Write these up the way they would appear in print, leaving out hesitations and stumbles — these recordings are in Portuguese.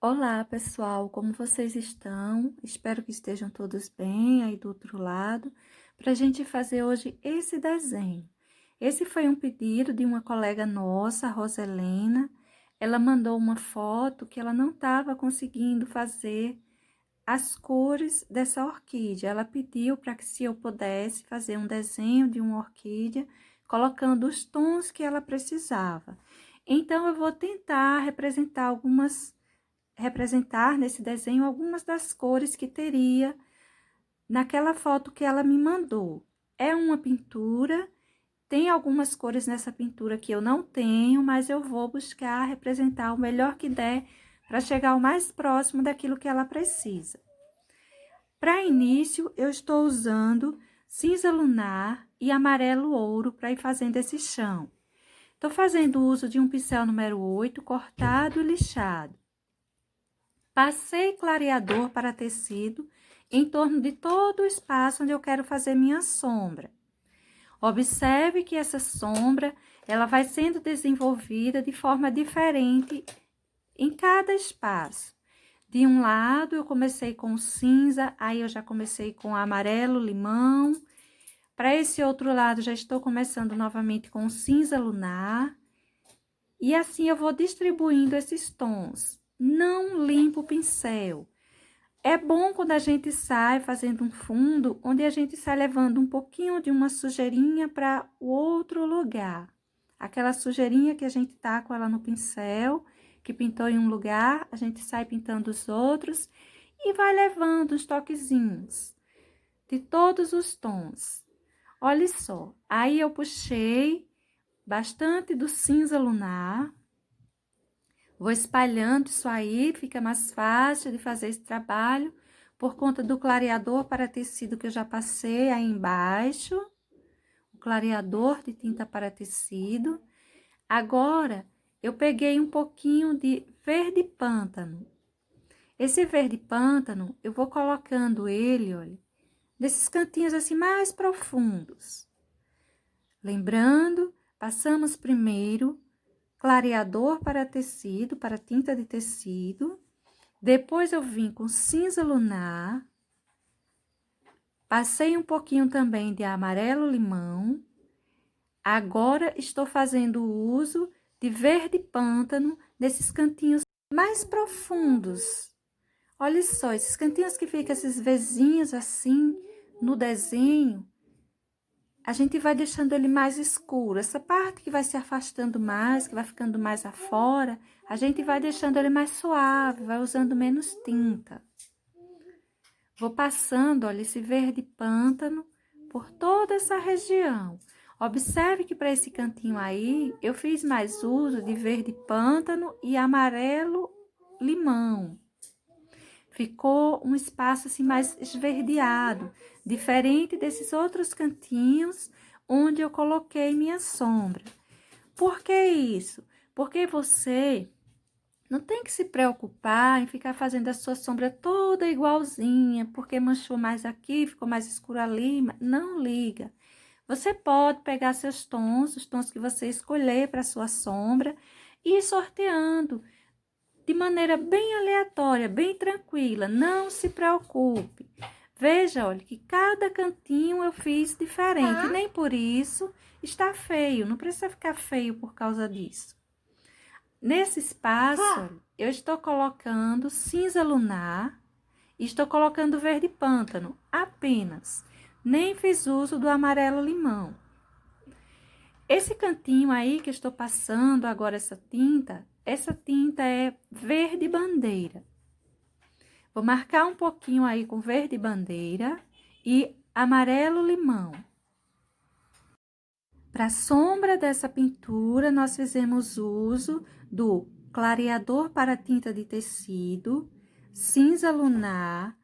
Olá, pessoal, como vocês estão? Espero que estejam todos bem aí do outro lado, para a gente fazer hoje esse desenho. Esse foi um pedido de uma colega nossa, a Roselena. Ela mandou uma foto que ela não estava conseguindo fazer as cores dessa orquídea. Ela pediu para que se eu pudesse fazer um desenho de uma orquídea, colocando os tons que ela precisava. Então, eu vou tentar representar nesse desenho algumas das cores que teria naquela foto que ela me mandou. É uma pintura, tem algumas cores nessa pintura que eu não tenho, mas eu vou buscar representar o melhor que der para chegar o mais próximo daquilo que ela precisa. Para início, eu estou usando cinza lunar e amarelo ouro para ir fazendo esse chão. Estou fazendo uso de um pincel número 8, cortado e lixado. Passei clareador para tecido em torno de todo o espaço onde eu quero fazer minha sombra. Observe que essa sombra, ela vai sendo desenvolvida de forma diferente em cada espaço. De um lado, eu comecei com cinza, aí eu já comecei com amarelo, limão. Para esse outro lado, já estou começando novamente com cinza lunar. E assim eu vou distribuindo esses tons. Não limpo o pincel. É bom quando a gente sai fazendo um fundo, onde a gente sai levando um pouquinho de uma sujeirinha para o outro lugar. Aquela sujeirinha que a gente tá com ela no pincel, que pintou em um lugar, a gente sai pintando os outros e vai levando uns toquezinhos de todos os tons. Olha só, aí eu puxei bastante do cinza lunar. Vou espalhando isso aí, fica mais fácil de fazer esse trabalho, por conta do clareador para tecido que eu já passei aí embaixo. O clareador de tinta para tecido. Agora, eu peguei um pouquinho de verde pântano. Esse verde pântano, eu vou colocando ele, olha, nesses cantinhos assim mais profundos. Lembrando, passamos primeiro clareador para tecido, para tinta de tecido. Depois eu vim com cinza lunar. Passei um pouquinho também de amarelo limão. Agora estou fazendo o uso de verde pântano nesses cantinhos mais profundos. Olha só, esses cantinhos que ficam esses vezinhos assim no desenho, a gente vai deixando ele mais escuro. Essa parte que vai se afastando mais, que vai ficando mais afora, a gente vai deixando ele mais suave, vai usando menos tinta. Vou passando, olha, esse verde pântano por toda essa região. Observe que para esse cantinho aí, eu fiz mais uso de verde pântano e amarelo limão. Ficou um espaço assim mais esverdeado, diferente desses outros cantinhos onde eu coloquei minha sombra. Por que isso? Porque você não tem que se preocupar em ficar fazendo a sua sombra toda igualzinha, porque manchou mais aqui, ficou mais escuro ali. Não liga. Você pode pegar seus tons, os tons que você escolher para sua sombra, e ir sorteando de maneira bem aleatória, bem tranquila. Não se preocupe. Veja, olha, que cada cantinho eu fiz diferente. Nem por isso está feio. Não precisa ficar feio por causa disso. Nesse espaço, eu estou colocando cinza lunar e estou colocando verde pântano, apenas. Nem fiz uso do amarelo limão. Esse cantinho aí que eu estou passando agora essa tinta é verde bandeira. Vou marcar um pouquinho aí com verde bandeira e amarelo limão. Para a sombra dessa pintura, nós fizemos uso do clareador para tinta de tecido, cinza lunar,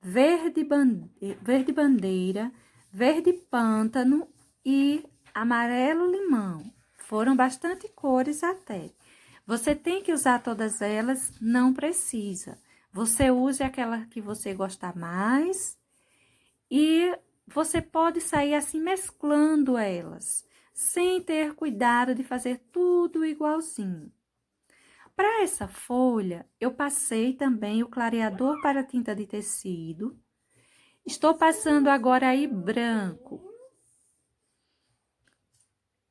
verde bandeira, verde pântano e amarelo limão. Foram bastante cores até. Você tem que usar todas elas? Não precisa. Você use aquela que você gostar mais e você pode sair assim mesclando elas, sem ter cuidado de fazer tudo igualzinho. Para essa folha, eu passei também o clareador para tinta de tecido. Estou passando agora aí branco.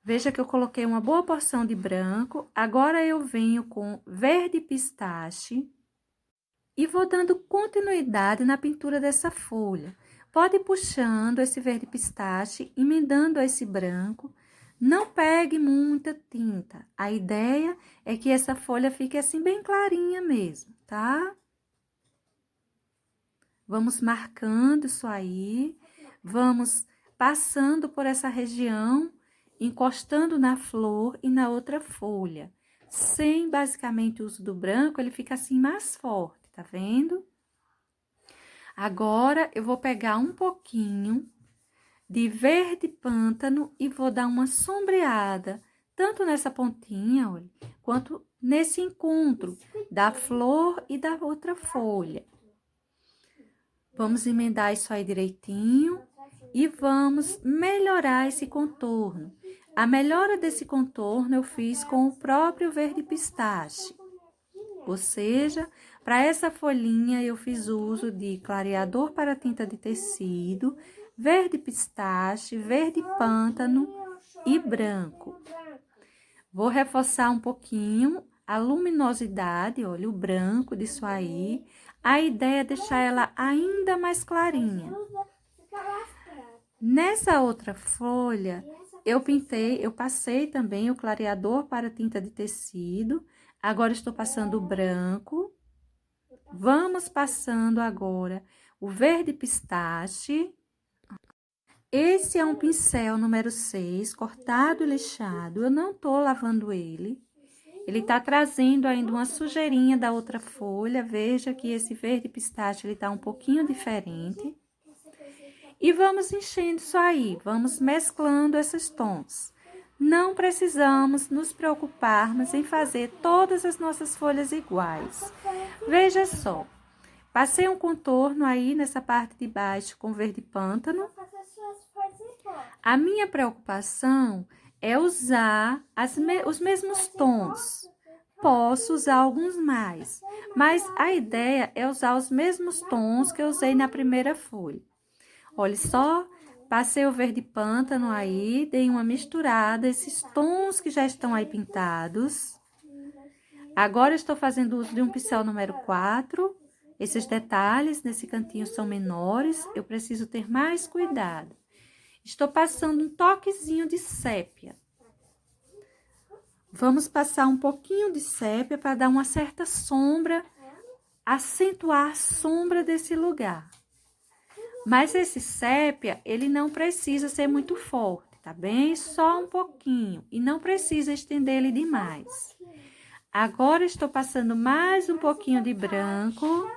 Veja que eu coloquei uma boa porção de branco. Agora eu venho com verde pistache e vou dando continuidade na pintura dessa folha. Pode ir puxando esse verde pistache, emendando esse branco. Não pegue muita tinta. A ideia é que essa folha fique assim bem clarinha mesmo, tá? Vamos marcando isso aí. Vamos passando por essa região, encostando na flor e na outra folha. Sem basicamente o uso do branco, ele fica assim mais forte, tá vendo? Agora, eu vou pegar um pouquinho de verde pântano e vou dar uma sombreada, tanto nessa pontinha, olha, quanto nesse encontro da flor e da outra folha. Vamos emendar isso aí direitinho e vamos melhorar esse contorno. A melhora desse contorno eu fiz com o próprio verde pistache. Ou seja, para essa folhinha eu fiz uso de clareador para tinta de tecido, verde pistache, verde pântano e branco. Vou reforçar um pouquinho a luminosidade, olha, o branco disso aí. A ideia é deixar ela ainda mais clarinha. Nessa outra folha, eu passei também o clareador para tinta de tecido. Agora, estou passando o branco. Vamos passando agora o verde pistache. Esse é um pincel número 6, cortado e lixado. Eu não tô lavando ele. Ele tá trazendo ainda uma sujeirinha da outra folha. Veja que esse verde pistache, ele tá um pouquinho diferente. E vamos enchendo isso aí, vamos mesclando esses tons. Não precisamos nos preocuparmos em fazer todas as nossas folhas iguais. Veja só, passei um contorno aí nessa parte de baixo com verde pântano. A minha preocupação é usar os mesmos tons. Posso usar alguns mais, mas a ideia é usar os mesmos tons que eu usei na primeira folha. Olha só, passei o verde pântano aí, dei uma misturada, esses tons que já estão aí pintados. Agora, estou fazendo uso de um pincel número 4. Esses detalhes nesse cantinho são menores, eu preciso ter mais cuidado. Estou passando um toquezinho de sépia. Vamos passar um pouquinho de sépia para dar uma certa sombra, acentuar a sombra desse lugar. Mas esse sépia, ele não precisa ser muito forte, tá bem? Só um pouquinho. E não precisa estender ele demais. Agora, estou passando mais um pouquinho de branco.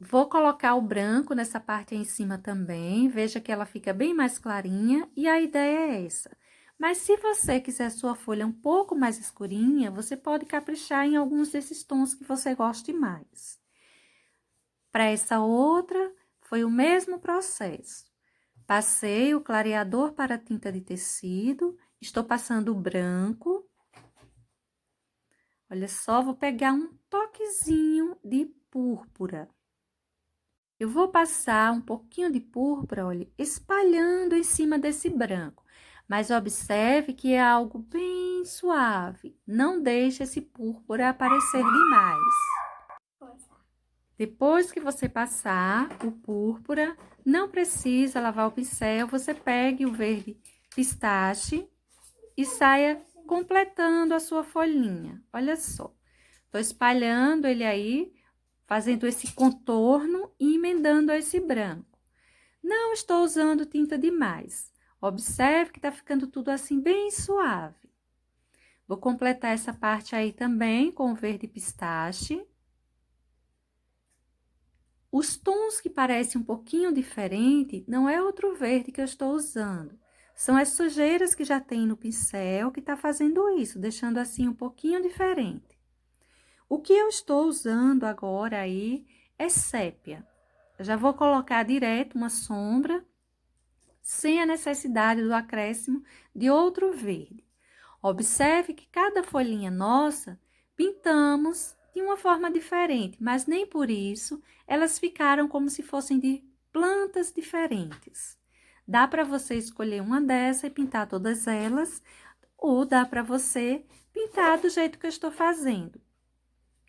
Vou colocar o branco nessa parte aí em cima também. Veja que ela fica bem mais clarinha. E a ideia é essa. Mas se você quiser sua folha um pouco mais escurinha, você pode caprichar em alguns desses tons que você goste mais. Para essa outra, foi o mesmo processo. Passei o clareador para tinta de tecido, estou passando o branco. Olha só, vou pegar um toquezinho de púrpura. Eu vou passar um pouquinho de púrpura, olha, espalhando em cima desse branco. Mas observe que é algo bem suave. Não deixe esse púrpura aparecer demais. Depois que você passar o púrpura, não precisa lavar o pincel, você pegue o verde pistache e saia completando a sua folhinha. Olha só, tô espalhando ele aí, fazendo esse contorno e emendando esse branco. Não estou usando tinta demais. Observe que tá ficando tudo assim bem suave. Vou completar essa parte aí também com o verde pistache. Os tons que parecem um pouquinho diferente, não é outro verde que eu estou usando. São as sujeiras que já tem no pincel que está fazendo isso, deixando assim um pouquinho diferente. O que eu estou usando agora aí é sépia. Eu já vou colocar direto uma sombra, sem a necessidade do acréscimo de outro verde. Observe que cada folhinha nossa pintamos de uma forma diferente, mas nem por isso elas ficaram como se fossem de plantas diferentes. Dá para você escolher uma dessa e pintar todas elas, ou dá para você pintar do jeito que eu estou fazendo,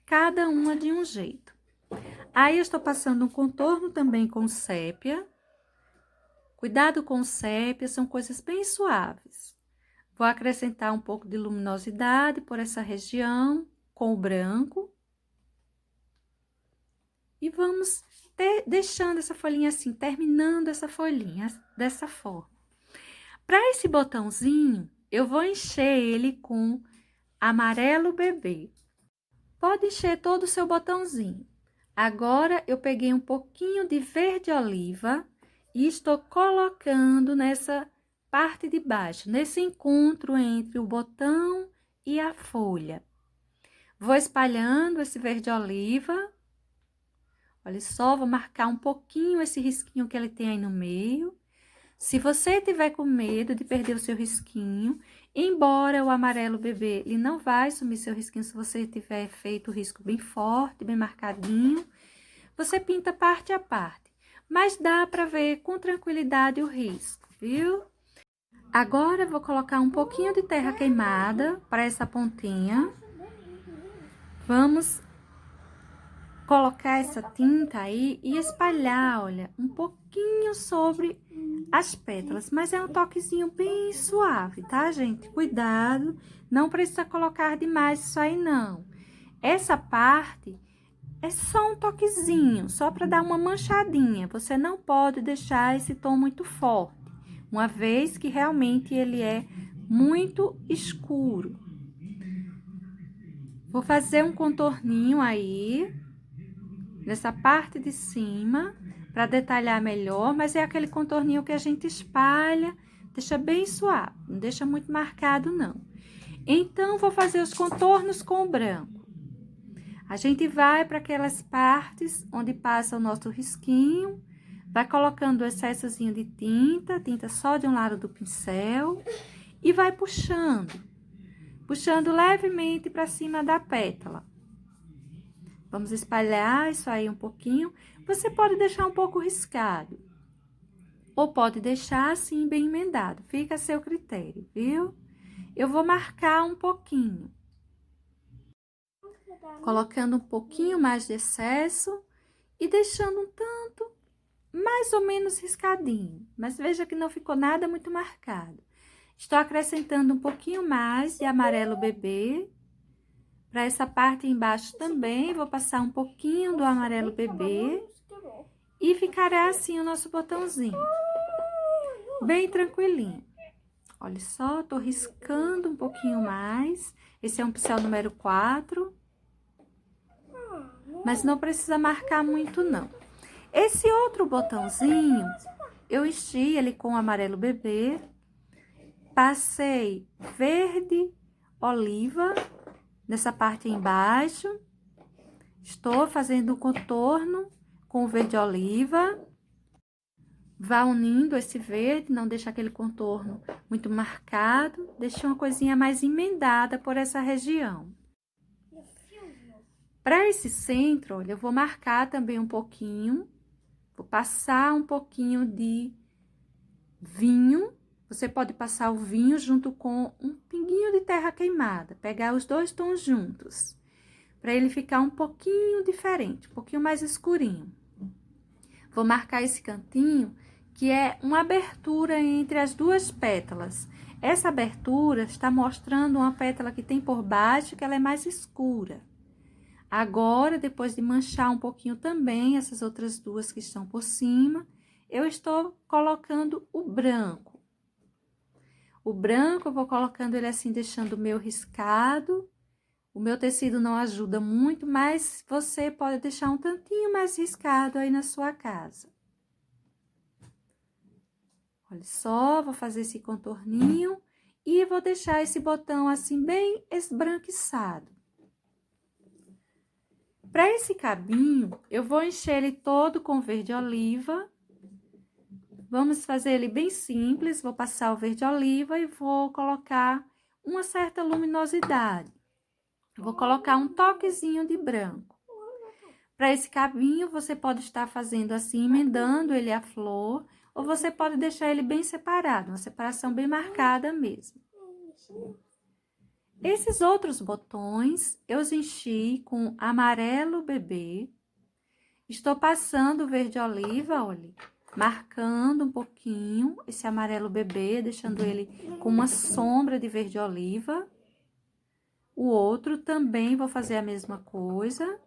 cada uma de um jeito. Aí eu estou passando um contorno também com sépia. Cuidado com sépia, são coisas bem suaves. Vou acrescentar um pouco de luminosidade por essa região com o branco. E vamos deixando essa folhinha assim, terminando essa folhinha dessa forma. Para esse botãozinho, eu vou encher ele com amarelo bebê. Pode encher todo o seu botãozinho. Agora, eu peguei um pouquinho de verde oliva e estou colocando nessa parte de baixo, nesse encontro entre o botão e a folha. Vou espalhando esse verde oliva. Olha só, vou marcar um pouquinho esse risquinho que ele tem aí no meio. Se você tiver com medo de perder o seu risquinho, embora o amarelo bebê, ele não vai sumir seu risquinho se você tiver feito o risco bem forte, bem marcadinho, você pinta parte a parte. Mas dá para ver com tranquilidade o risco, viu? Agora, eu vou colocar um pouquinho de terra queimada para essa pontinha. Vamos colocar essa tinta aí e espalhar, olha, um pouquinho sobre as pétalas, mas é um toquezinho bem suave, tá, gente? Cuidado, não precisa colocar demais isso aí, não. Essa parte é só um toquezinho, só para dar uma manchadinha. Você não pode deixar esse tom muito forte, uma vez que realmente ele é muito escuro. Vou fazer um contorninho aí nessa parte de cima, para detalhar melhor, mas é aquele contorninho que a gente espalha, deixa bem suave, não deixa muito marcado, não. Então, vou fazer os contornos com o branco. A gente vai para aquelas partes onde passa o nosso risquinho, vai colocando o excessozinho de tinta, tinta só de um lado do pincel, e vai puxando levemente para cima da pétala. Vamos espalhar isso aí um pouquinho. Você pode deixar um pouco riscado, ou pode deixar assim bem emendado, fica a seu critério, viu? Eu vou marcar um pouquinho, colocando um pouquinho mais de excesso e deixando um tanto mais ou menos riscadinho, mas veja que não ficou nada muito marcado. Estou acrescentando um pouquinho mais de amarelo bebê. Para essa parte embaixo também, vou passar um pouquinho do amarelo bebê. E ficará assim o nosso botãozinho. Bem tranquilinho. Olha só, tô riscando um pouquinho mais. Esse é um pincel número 4. Mas não precisa marcar muito, não. Esse outro botãozinho, eu enchi ele com amarelo bebê. Passei verde oliva nessa parte embaixo. Estou fazendo o contorno com o verde oliva. Vá unindo esse verde, não deixa aquele contorno muito marcado. Deixa uma coisinha mais emendada por essa região. Para esse centro, olha, eu vou marcar também um pouquinho. Vou passar um pouquinho de vinho. Você pode passar o vinho junto com um pinguinho de terra queimada. Pegar os dois tons juntos. Para ele ficar um pouquinho diferente, um pouquinho mais escurinho. Vou marcar esse cantinho, que é uma abertura entre as duas pétalas. Essa abertura está mostrando uma pétala que tem por baixo, que ela é mais escura. Agora, depois de manchar um pouquinho também essas outras duas que estão por cima, eu estou colocando o branco. O branco, eu vou colocando ele assim, deixando o meu riscado. O meu tecido não ajuda muito, mas você pode deixar um tantinho mais riscado aí na sua casa. Olha só, vou fazer esse contorninho e vou deixar esse botão assim bem esbranquiçado. Para esse cabinho, eu vou encher ele todo com verde oliva. Vamos fazer ele bem simples, vou passar o verde oliva e vou colocar uma certa luminosidade. Vou colocar um toquezinho de branco. Para esse cabinho, você pode estar fazendo assim, emendando ele à flor, ou você pode deixar ele bem separado, uma separação bem marcada mesmo. Esses outros botões, eu os enchi com amarelo bebê. Estou passando o verde oliva, olha, marcando um pouquinho esse amarelo bebê, deixando ele com uma sombra de verde oliva. O outro também vou fazer a mesma coisa.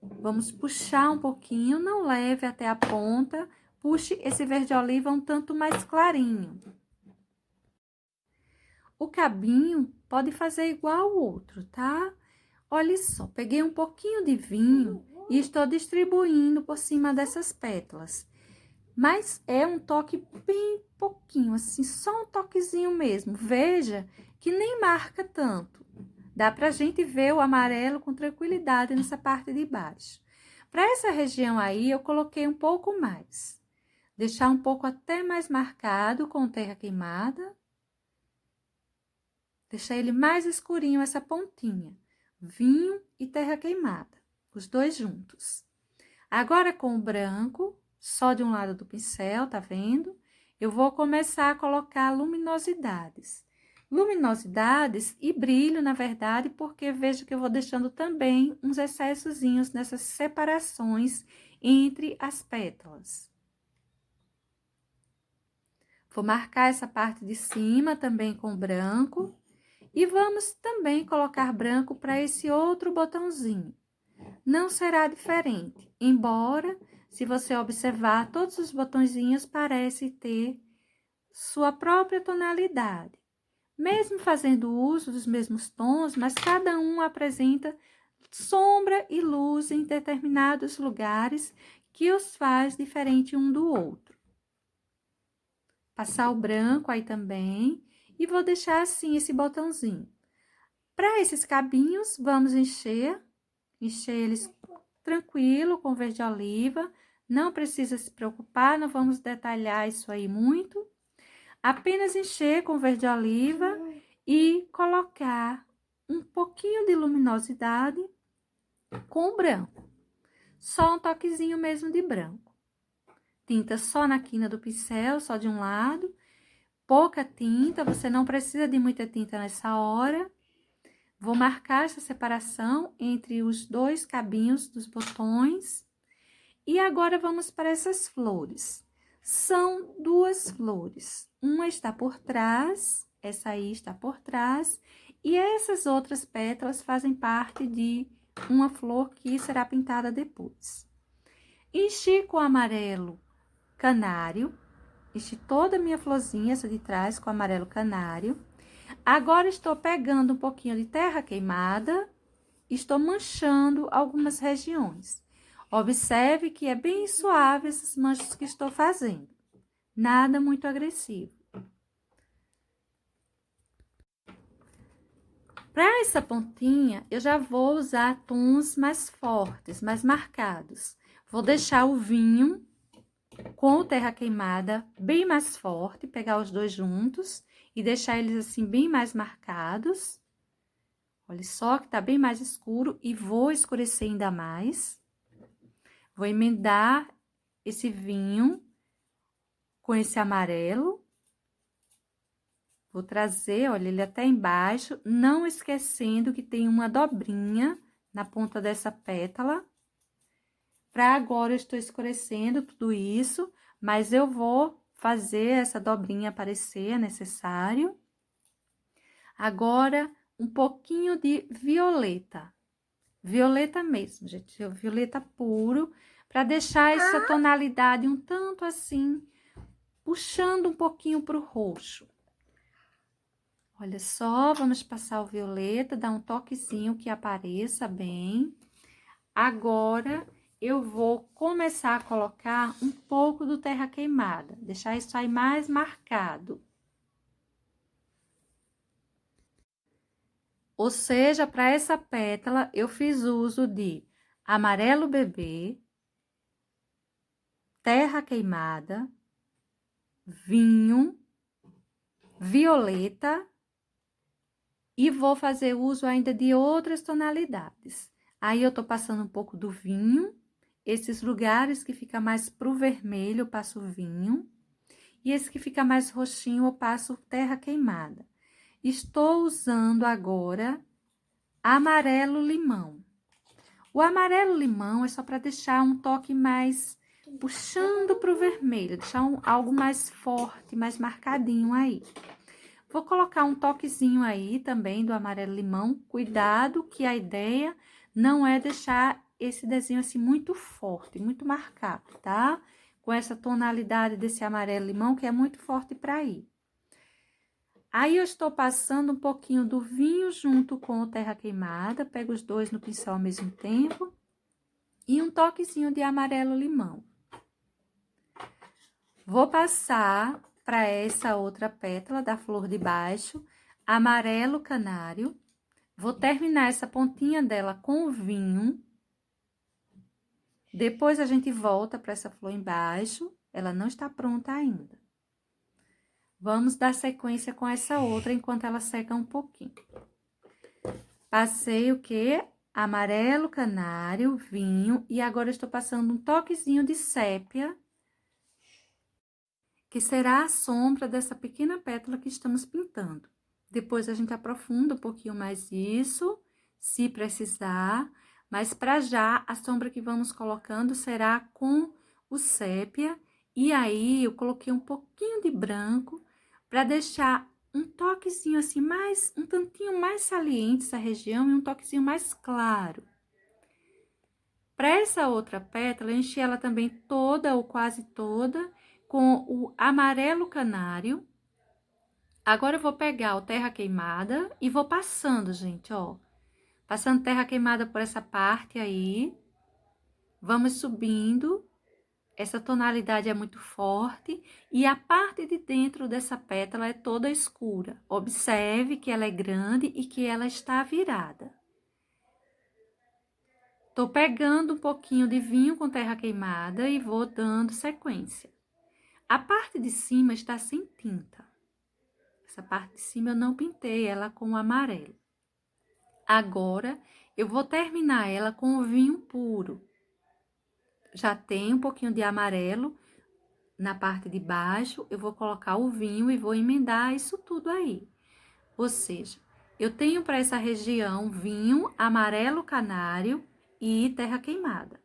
Vamos puxar um pouquinho, não leve até a ponta, puxe esse verde oliva um tanto mais clarinho. O cabinho pode fazer igual o outro, tá? Olha só, peguei um pouquinho de vinho e estou distribuindo por cima dessas pétalas. Mas é um toque bem pouquinho, assim, só um toquezinho mesmo. Veja que nem marca tanto. Dá pra gente ver o amarelo com tranquilidade nessa parte de baixo. Para essa região aí, eu coloquei um pouco mais. Deixar um pouco até mais marcado com terra queimada. Deixar ele mais escurinho, essa pontinha. Vinho e terra queimada, os dois juntos. Agora, com o branco, só de um lado do pincel, tá vendo? Eu vou começar a colocar luminosidades. Luminosidades e brilho, na verdade, porque vejo que eu vou deixando também uns excessozinhos nessas separações entre as pétalas. Vou marcar essa parte de cima também com branco. E vamos também colocar branco para esse outro botãozinho. Não será diferente, embora, se você observar, todos os botõezinhos parecem ter sua própria tonalidade. Mesmo fazendo uso dos mesmos tons, mas cada um apresenta sombra e luz em determinados lugares que os faz diferente um do outro. Passar o branco aí também e vou deixar assim esse botãozinho. Para esses cabinhos, vamos encher eles tranquilo com verde oliva. Não precisa se preocupar, não vamos detalhar isso aí muito. Apenas encher com verde oliva e colocar um pouquinho de luminosidade com o branco. Só um toquezinho mesmo de branco. Tinta só na quina do pincel, só de um lado. Pouca tinta, você não precisa de muita tinta nessa hora. Vou marcar essa separação entre os dois cabinhos dos botões. E agora, vamos para essas flores. São duas flores. Uma está por trás, essa aí está por trás. E essas outras pétalas fazem parte de uma flor que será pintada depois. Enchi com amarelo canário. Enchi toda a minha florzinha, essa de trás, com amarelo canário. Agora, estou pegando um pouquinho de terra queimada, estou manchando algumas regiões. Observe que é bem suave esses manchas que estou fazendo, nada muito agressivo. Para essa pontinha, eu já vou usar tons mais fortes, mais marcados. Vou deixar o vinho com terra queimada bem mais forte, pegar os dois juntos e deixar eles assim bem mais marcados. Olha só que tá bem mais escuro e vou escurecer ainda mais. Vou emendar esse vinho com esse amarelo. Vou trazer, olha, ele até embaixo, não esquecendo que tem uma dobrinha na ponta dessa pétala. Para agora, eu estou escurecendo tudo isso, mas eu vou fazer essa dobrinha aparecer, é necessário. Agora, um pouquinho de violeta. Violeta mesmo, gente, violeta puro, para deixar essa tonalidade um tanto assim, puxando um pouquinho para o roxo. Olha só, vamos passar o violeta, dar um toquezinho que apareça bem. Agora, eu vou começar a colocar um pouco do terra queimada, deixar isso aí mais marcado. Ou seja, para essa pétala, eu fiz uso de amarelo bebê, terra queimada, vinho, violeta E vou fazer uso ainda de outras tonalidades. Aí, eu tô passando um pouco do vinho. Esses lugares que fica mais pro vermelho, eu passo vinho. E esse que fica mais roxinho, eu passo terra queimada. Estou usando agora amarelo-limão. O amarelo-limão é só para deixar um toque mais puxando pro vermelho, deixar algo mais forte, mais marcadinho aí. Vou colocar um toquezinho aí também do amarelo-limão. Cuidado que a ideia não é deixar esse desenho assim muito forte, muito marcado, tá? Com essa tonalidade desse amarelo-limão que é muito forte para ir. Aí, eu estou passando um pouquinho do vinho junto com o terra queimada. Pego os dois no pincel ao mesmo tempo. E um toquezinho de amarelo-limão. Vou passar para essa outra pétala da flor de baixo, amarelo canário. Vou terminar essa pontinha dela com o vinho. Depois, a gente volta para essa flor embaixo. Ela não está pronta ainda. Vamos dar sequência com essa outra enquanto ela seca um pouquinho. Passei o quê? Amarelo canário, vinho. E agora, estou passando um toquezinho de sépia, que será a sombra dessa pequena pétala que estamos pintando. Depois, a gente aprofunda um pouquinho mais isso, se precisar. Mas, para já, a sombra que vamos colocando será com o sépia. E aí, eu coloquei um pouquinho de branco para deixar um toquezinho assim, um tantinho mais saliente essa região e um toquezinho mais claro. Para essa outra pétala, eu enchi ela também toda ou quase toda com o amarelo canário. Agora, eu vou pegar o terra queimada e vou passando, gente, ó. Passando terra queimada por essa parte aí. Vamos subindo. Essa tonalidade é muito forte e a parte de dentro dessa pétala é toda escura. Observe que ela é grande e que ela está virada. Tô pegando um pouquinho de vinho com terra queimada e vou dando sequência. A parte de cima está sem tinta. Essa parte de cima eu não pintei ela com amarelo. Agora, eu vou terminar ela com o vinho puro. Já tem um pouquinho de amarelo na parte de baixo, eu vou colocar o vinho e vou emendar isso tudo aí. Ou seja, eu tenho para essa região vinho, amarelo canário e terra queimada.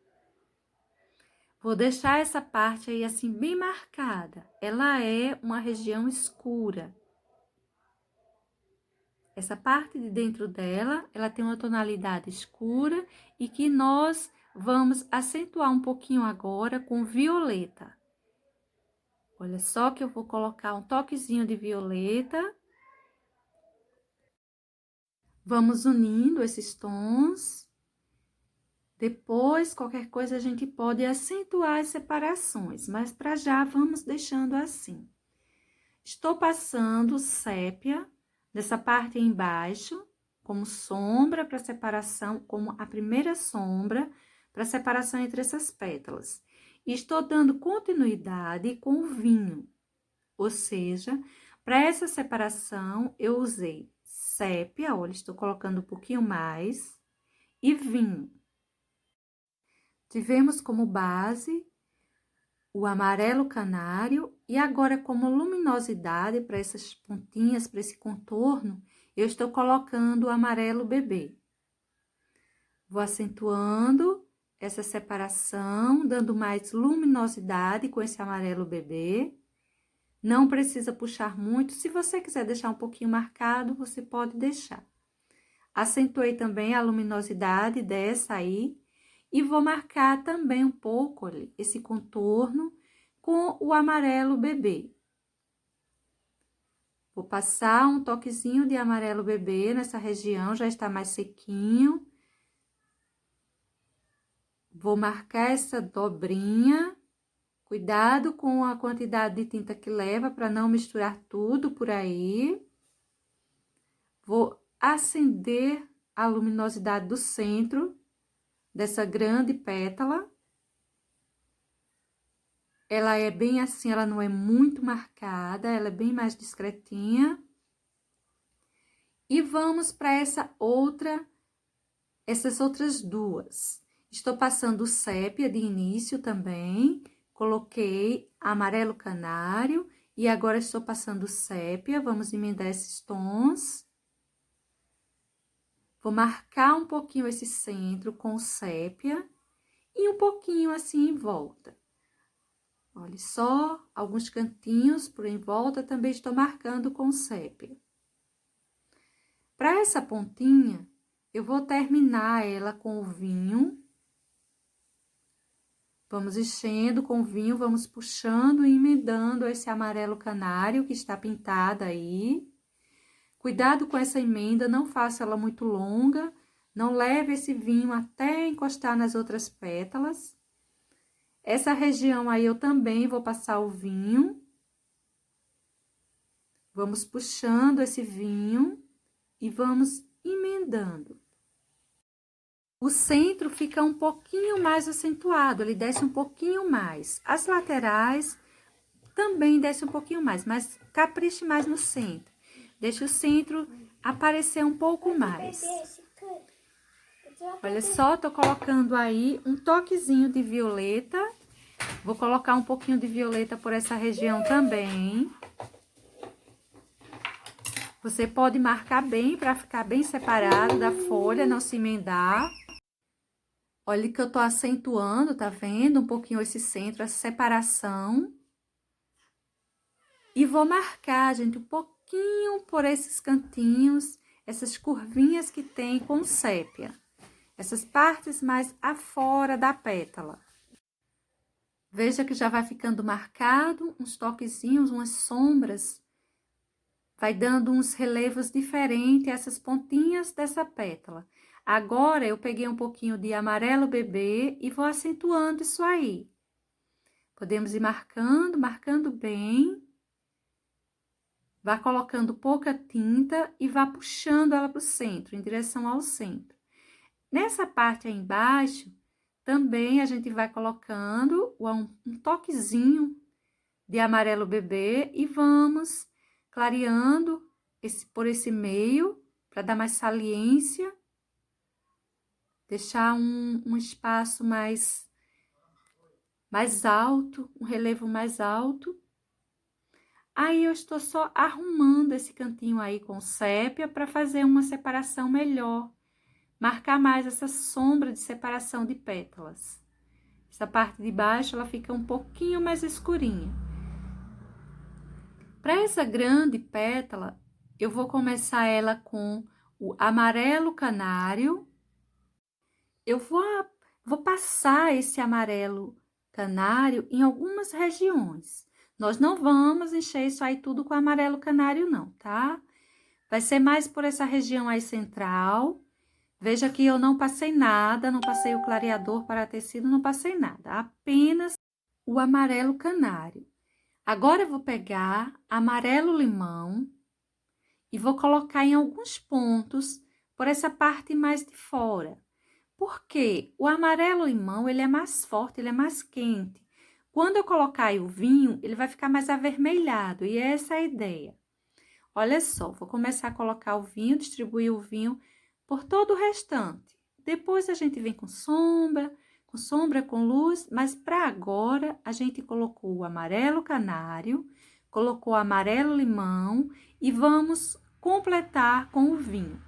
Vou deixar essa parte aí assim bem marcada. Ela é uma região escura. Essa parte de dentro dela, ela tem uma tonalidade escura e que nós vamos acentuar um pouquinho agora com violeta. Olha só que eu vou colocar um toquezinho de violeta. Vamos unindo esses tons. Depois, qualquer coisa, a gente pode acentuar as separações, mas para já vamos deixando assim. Estou passando sépia dessa parte aí embaixo, como sombra para separação, como a primeira sombra para separação entre essas pétalas. E estou dando continuidade com o vinho, ou seja, para essa separação eu usei sépia, olha, estou colocando um pouquinho mais, e vinho. Tivemos como base o amarelo canário e agora como luminosidade para essas pontinhas, para esse contorno, eu estou colocando o amarelo bebê. Vou acentuando essa separação, dando mais luminosidade com esse amarelo bebê. Não precisa puxar muito, se você quiser deixar um pouquinho marcado, você pode deixar. Acentuei também a luminosidade dessa aí. E vou marcar também um pouco ali, esse contorno com o amarelo bebê. Vou passar um toquezinho de amarelo bebê nessa região, já está mais sequinho. Vou marcar essa dobrinha. Cuidado com a quantidade de tinta que leva para não misturar tudo por aí. Vou acender a luminosidade do centro dessa grande pétala. Ela é bem assim, ela não é muito marcada, ela é bem mais discretinha. E vamos para essas outras duas. Estou passando sépia de início também, coloquei amarelo canário e agora estou passando sépia. Vamos emendar esses tons. Vou marcar um pouquinho esse centro com sépia e um pouquinho assim em volta. Olha só, alguns cantinhos por em volta também estou marcando com sépia. Para essa pontinha, eu vou terminar ela com o vinho. Vamos enchendo com o vinho, vamos puxando e emendando esse amarelo canário que está pintado aí. Cuidado com essa emenda, não faça ela muito longa, não leve esse vinho até encostar nas outras pétalas. Essa região aí eu também vou passar o vinho. Vamos puxando esse vinho e vamos emendando. O centro fica um pouquinho mais acentuado, ele desce um pouquinho mais. As laterais também desce um pouquinho mais, mas capriche mais no centro. Deixa o centro aparecer um pouco mais. Olha só, tô colocando aí um toquezinho de violeta. Vou colocar um pouquinho de violeta por essa região também. Você pode marcar bem para ficar bem separado da folha, não se emendar. Olha que eu tô acentuando, tá vendo? Um pouquinho esse centro, essa separação. E vou marcar, gente, um pouquinho por esses cantinhos, essas curvinhas que tem com sépia. Essas partes mais afora da pétala. Veja que já vai ficando marcado, uns toquezinhos, umas sombras. Vai dando uns relevos diferentes, essas pontinhas dessa pétala. Agora, eu peguei um pouquinho de amarelo bebê e vou acentuando isso aí. Podemos ir marcando, marcando bem. Vá colocando pouca tinta e vá puxando ela para o centro, em direção ao centro. Nessa parte aí embaixo, também a gente vai colocando um toquezinho de amarelo bebê e vamos clareando por esse meio, para dar mais saliência. Deixar um espaço mais alto, um relevo mais alto. Aí, eu estou só arrumando esse cantinho aí com sépia para fazer uma separação melhor. Marcar mais essa sombra de separação de pétalas. Essa parte de baixo, ela fica um pouquinho mais escurinha. Para essa grande pétala, eu vou começar ela com o amarelo canário. Eu vou passar esse amarelo canário em algumas regiões. Nós não vamos encher isso aí tudo com amarelo canário, não, tá? Vai ser mais por essa região aí central. Veja que eu não passei nada, não passei o clareador para tecido, não passei nada. Apenas o amarelo canário. Agora, eu vou pegar amarelo limão e vou colocar em alguns pontos por essa parte mais de fora. Porque o amarelo limão, ele é mais forte, ele é mais quente. Quando eu colocar aí o vinho, ele vai ficar mais avermelhado, e essa é a ideia. Olha só, vou começar a colocar o vinho, distribuir o vinho por todo o restante. Depois a gente vem com sombra, com luz, mas para agora a gente colocou o amarelo canário, colocou o amarelo limão e vamos completar com o vinho.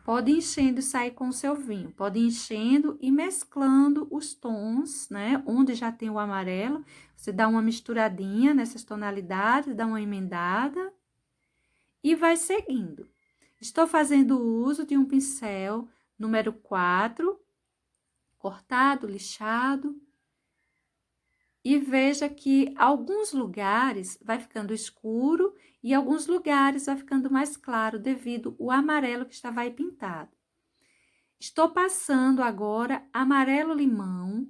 Pode ir enchendo e sair com o seu vinho. Pode ir enchendo e mesclando os tons, né? Onde já tem o amarelo, você dá uma misturadinha nessas tonalidades, dá uma emendada e vai seguindo. Estou fazendo uso de um pincel número 4, cortado, lixado. E veja que alguns lugares vai ficando escuro e alguns lugares vai ficando mais claro devido ao amarelo que estava aí pintado. Estou passando agora amarelo limão,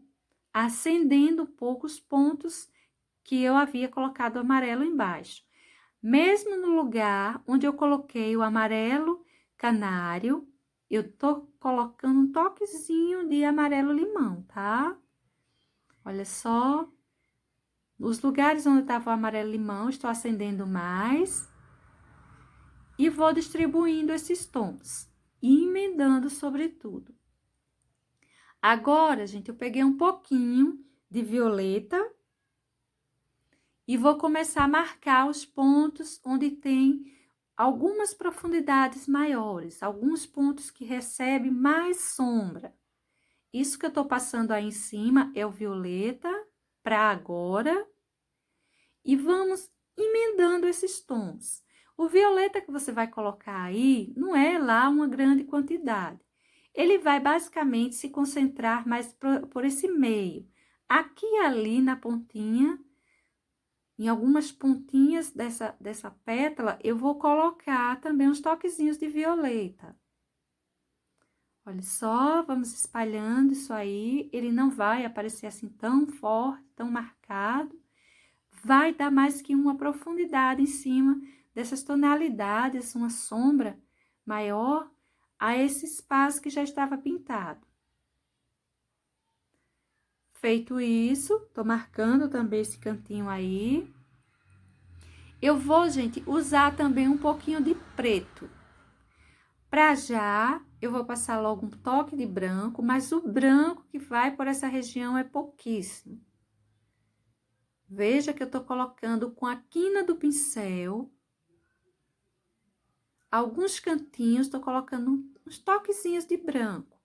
acendendo um pouco os pontos que eu havia colocado amarelo embaixo. Mesmo no lugar onde eu coloquei o amarelo canário, eu tô colocando um toquezinho de amarelo limão, tá? Olha só. Os lugares onde estava o amarelo limão, estou acendendo mais. e vou distribuindo esses tons e emendando sobre tudo. Agora, gente, eu peguei um pouquinho de violeta e vou começar a marcar os pontos onde tem algumas profundidades maiores, alguns pontos que recebem mais sombra. Isso que eu tô passando aí em cima é o violeta para agora. E vamos emendando esses tons. O violeta que você vai colocar aí não é lá uma grande quantidade. Ele vai basicamente se concentrar mais por esse meio. Aqui e ali na pontinha, em algumas pontinhas dessa pétala, eu vou colocar também uns toquezinhos de violeta. Olha só, vamos espalhando isso aí. Ele não vai aparecer assim tão forte, tão marcado. Vai dar mais que uma profundidade em cima dessas tonalidades, uma sombra maior a esse espaço que já estava pintado. Feito isso, tô marcando também esse cantinho aí. Eu vou, gente, usar também um pouquinho de preto. Pra já, eu vou passar logo um toque de branco, mas o branco que vai por essa região é pouquíssimo. Veja que eu tô colocando com a quina do pincel. Alguns cantinhos, tô colocando uns toquezinhos de branco.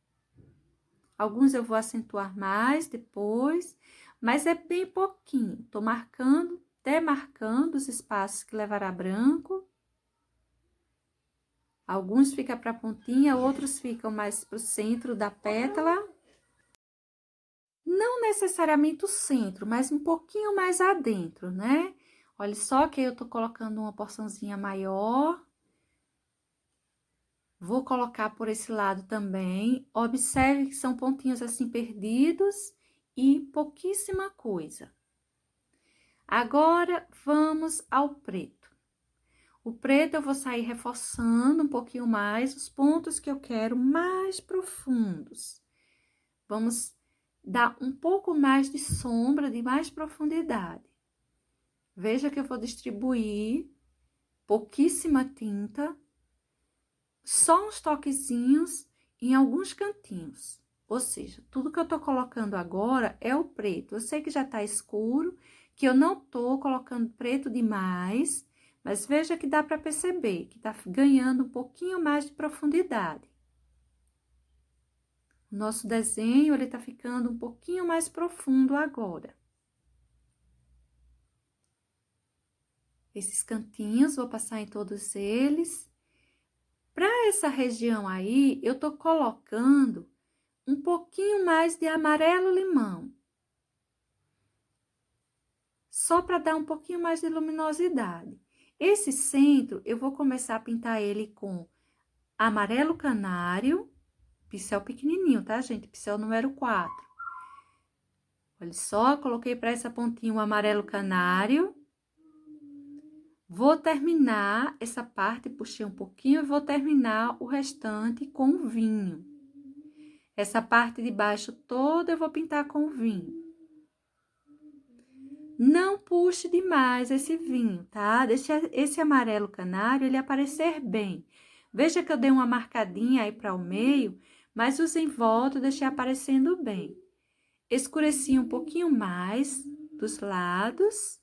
Alguns eu vou acentuar mais depois, mas é bem pouquinho. Tô marcando, demarcando os espaços que levará branco. Alguns ficam para a pontinha, outros ficam mais para o centro da pétala. Não necessariamente o centro, mas um pouquinho mais adentro, né? Olha só que eu tô colocando uma porçãozinha maior. Vou colocar por esse lado também. Observe que são pontinhos assim perdidos e pouquíssima coisa. Agora, vamos ao preto. O preto eu vou sair reforçando um pouquinho mais os pontos que eu quero mais profundos. Vamos dar um pouco mais de sombra, de mais profundidade. Veja que eu vou distribuir pouquíssima tinta, só uns toquezinhos em alguns cantinhos. Ou seja, tudo que eu tô colocando agora é o preto. Eu sei que já tá escuro, que eu não tô colocando preto demais, mas veja que dá para perceber que tá ganhando um pouquinho mais de profundidade. O nosso desenho, ele tá ficando um pouquinho mais profundo agora. Esses cantinhos, vou passar em todos eles. Para essa região aí, eu tô colocando um pouquinho mais de amarelo-limão. Só para dar um pouquinho mais de luminosidade. Esse centro, eu vou começar a pintar ele com amarelo canário, pincel pequenininho, tá, gente? Pincel número 4. Olha só, coloquei para essa pontinha o amarelo canário. Vou terminar essa parte, puxei um pouquinho e vou terminar o restante com o vinho. Essa parte de baixo toda eu vou pintar com o vinho. Não puxe demais esse vinho, tá? Deixa esse amarelo canário ele aparecer bem. Veja que eu dei uma marcadinha aí para o meio, mas os em volta eu deixei aparecendo bem. Escureci um pouquinho mais dos lados,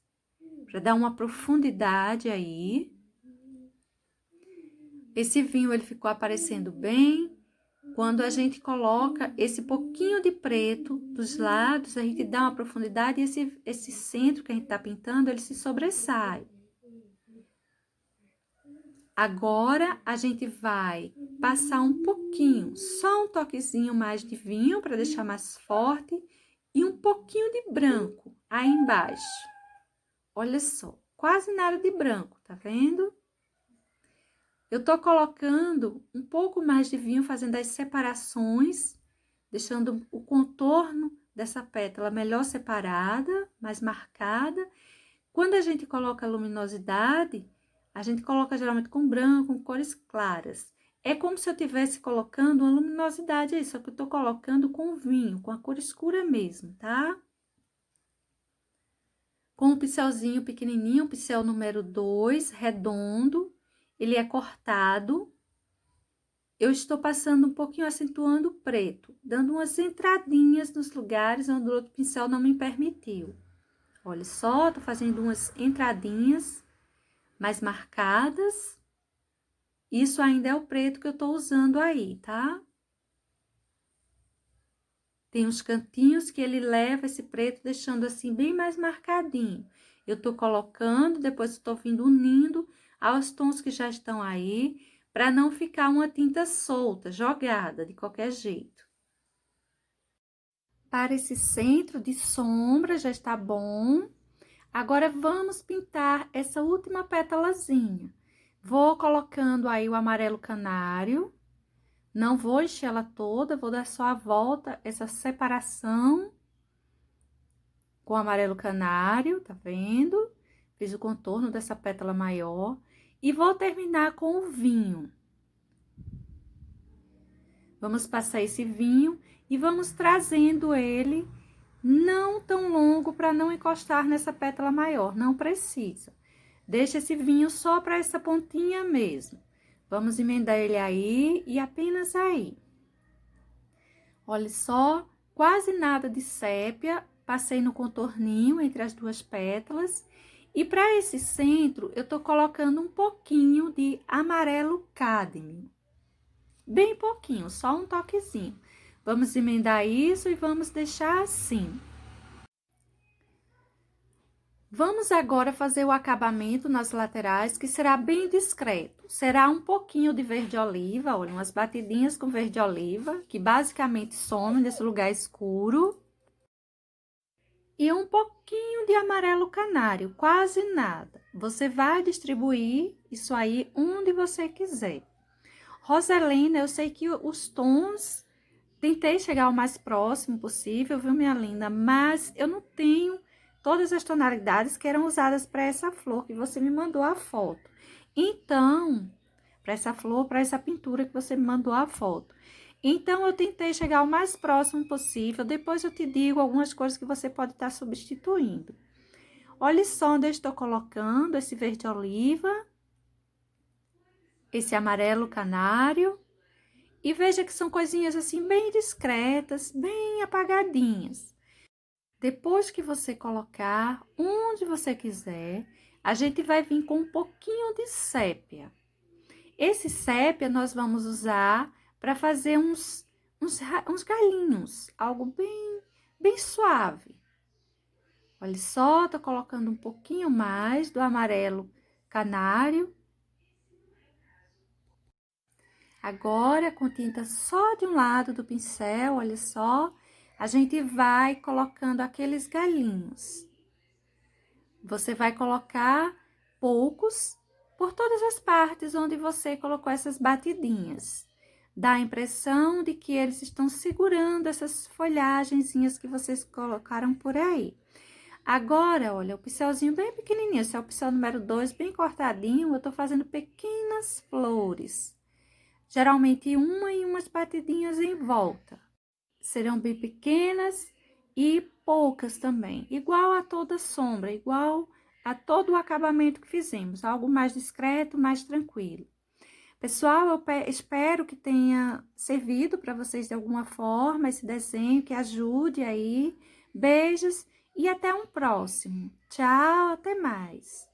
para dar uma profundidade aí. Esse vinho ele ficou aparecendo bem. Quando a gente coloca esse pouquinho de preto dos lados, a gente dá uma profundidade e esse centro que a gente tá pintando, ele se sobressai. Agora, a gente vai passar um pouquinho, só um toquezinho mais de vinho para deixar mais forte e um pouquinho de branco aí embaixo. Olha só, quase nada de branco, tá vendo? Eu tô colocando um pouco mais de vinho, fazendo as separações, deixando o contorno dessa pétala melhor separada, mais marcada. Quando a gente coloca a luminosidade, a gente coloca geralmente com branco, com cores claras. É como se eu estivesse colocando uma luminosidade aí, só que eu tô colocando com vinho, com a cor escura mesmo, tá? Com um pincelzinho pequenininho, pincel número 2, redondo, ele é cortado. Eu estou passando um pouquinho, acentuando o preto, dando umas entradinhas nos lugares onde o outro pincel não me permitiu. Olha só, tô fazendo umas entradinhas mais marcadas. Isso ainda é o preto que eu tô usando aí, tá? Tem uns cantinhos que ele leva esse preto, deixando assim bem mais marcadinho. Eu tô colocando, depois eu tô vindo unindo aos tons que já estão aí, para não ficar uma tinta solta, jogada de qualquer jeito. Para esse centro de sombra já está bom. Agora, vamos pintar essa última pétalazinha. Vou colocando aí o amarelo canário. Não vou encher ela toda, vou dar só a volta, essa separação com o amarelo canário, tá vendo? Fiz o contorno dessa pétala maior. E vou terminar com o vinho. Vamos passar esse vinho e vamos trazendo ele não tão longo para não encostar nessa pétala maior, não precisa. Deixa esse vinho só para essa pontinha mesmo. Vamos emendar ele aí e apenas aí. Olha só, quase nada de sépia, passei no contorninho entre as duas pétalas. E para esse centro, eu tô colocando um pouquinho de amarelo cádmio. Bem pouquinho, só um toquezinho. Vamos emendar isso e vamos deixar assim. Vamos agora fazer o acabamento nas laterais, que será bem discreto. Será um pouquinho de verde oliva, olha, umas batidinhas com verde oliva, que basicamente some nesse lugar escuro. E um pouquinho de amarelo canário, quase nada. Você vai distribuir isso aí onde você quiser. Roselina, eu sei que os tons, tentei chegar o mais próximo possível, viu, minha linda? Mas eu não tenho todas as tonalidades que eram usadas para essa flor que você me mandou a foto. Então, para essa flor, para essa pintura que você me mandou a foto. Então, eu tentei chegar o mais próximo possível. Depois eu te digo algumas coisas que você pode estar substituindo. Olha só onde eu estou colocando esse verde oliva, esse amarelo canário. E veja que são coisinhas assim bem discretas, bem apagadinhas. Depois que você colocar onde você quiser, a gente vai vir com um pouquinho de sépia. Esse sépia nós vamos usar para fazer uns galinhos, algo bem suave. Olha só, tô colocando um pouquinho mais do amarelo canário. Agora, com tinta só de um lado do pincel, olha só, a gente vai colocando aqueles galinhos. Você vai colocar poucos por todas as partes onde você colocou essas batidinhas. Dá a impressão de que eles estão segurando essas folhagenzinhas que vocês colocaram por aí. Agora, olha, o pincelzinho bem pequenininho, esse é o pincel número 2, bem cortadinho, eu tô fazendo pequenas flores. Geralmente uma e umas batidinhas em volta. Serão bem pequenas e poucas também, igual a toda sombra, igual a todo o acabamento que fizemos, algo mais discreto, mais tranquilo. Pessoal, eu espero que tenha servido para vocês de alguma forma esse desenho, que ajude aí. Beijos e até um próximo. Tchau, até mais.